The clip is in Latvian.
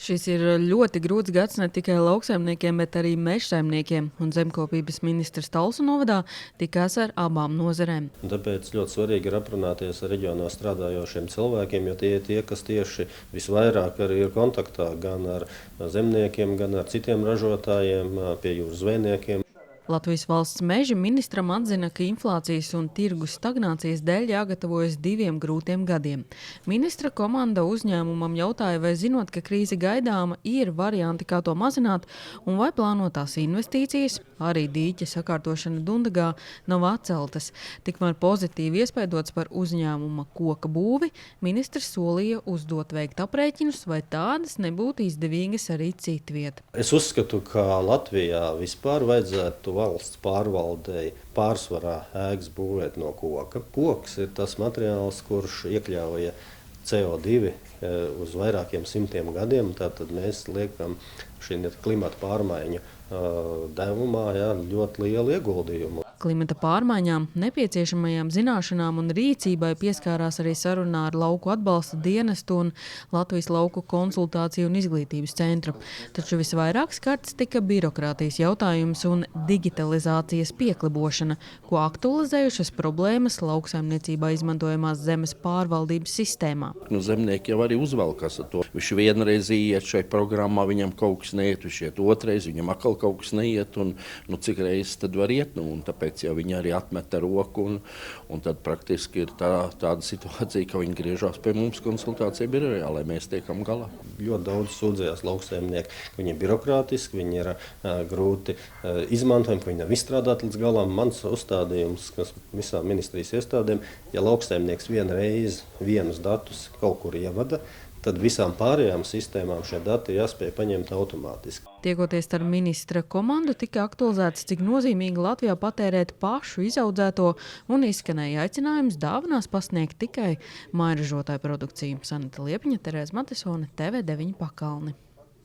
Šis ir ļoti grūts gads ne tikai lauksaimniekiem, bet arī mežsaimniekiem, un zemkopības ministrs Talsu novadā tikās ar abām nozarēm. Tāpēc ļoti svarīgi ir aprunāties ar reģionā strādājošiem cilvēkiem, jo tie ir tie, kas tieši visvairāk arī ir kontaktā gan ar zemniekiem, gan ar citiem ražotājiem, pie jūras zvejniekiem. Latvijas valsts meža ministram atzina, ka inflācijas un tirgus stagnācijas dēļ jāgatavojas 2 grūtiem gadiem. Ministra komanda uzņēmumam jautāja, vai zinot, ka krīze gaidāma, ir varianti, kā to mazināt, un vai plānotās investīcijas, arī dīķa sakārtošana Dundagā, nav atceltas. Tikmēr pozitīvi iespaidots par uzņēmuma koka būvi, ministrs solīja uzdot veikt aprēķinus, vai tādas nebūtu izdevīgas arī citviet. Es uzskatu, ka Latvijā vispār vajadzētu valsts pārvaldei pārsvarā ēkas būvēt no koka. Koks ir tas materiāls, kurš iekļauja CO2 uz vairākiem simtiem gadiem, tātad mēs liekam šī klimata pārmaiņu devumā ļoti lielu ieguldījumu. Klimata pārmaiņām, nepieciešamajām zināšanām un rīcībai pieskārās arī sarunā ar Lauku atbalsta dienestu un Latvijas lauku konsultāciju un izglītības centru. Taču visvairāk skarts tika birokrātijas jautājums un digitalizācijas pieklibošana, ko aktualizējušas problēmas lauksaimniecībā izmantojamās zemes pārvaldības sistēmā. Zemnieki jau arī uzvelkas ar to. Viņš vienreiz iet šai programmā, viņam kaut kas neiet, viņš iet otrais, viņam atkal kaut kas neiet, un cik reizes tad var iet, un tāpēc jau viņi arī atmeta roku, un tad praktiski ir tāda situācija, ka viņi griežās pie mums konsultācija birojā, lai mēs tiekam galā. Ļoti daudz sūdzējās lauksaimnieki, viņi ir birokrātiski, viņi ir grūti izmantojami, ka viņi nav izstrādāti līdz galam. Mans uzstādījums, kas visām ministrijas iestādēm, ja lauksaimnieks vienreiz vienus datus kaut kur ievada, tad visām pārējām sistēmām šie dati jāspēj paņemt automātiski. Tiekoties ar ministra komandu, tika aktualizēts, cik nozīmīgi Latvijā patērēt pašu izaudzēto, un izskanēja aicinājums dāvanās pasniegt tikai mairažotāju produkciju. Sanita Liepiņa, Terēze Matesone, TV9 Pakalni.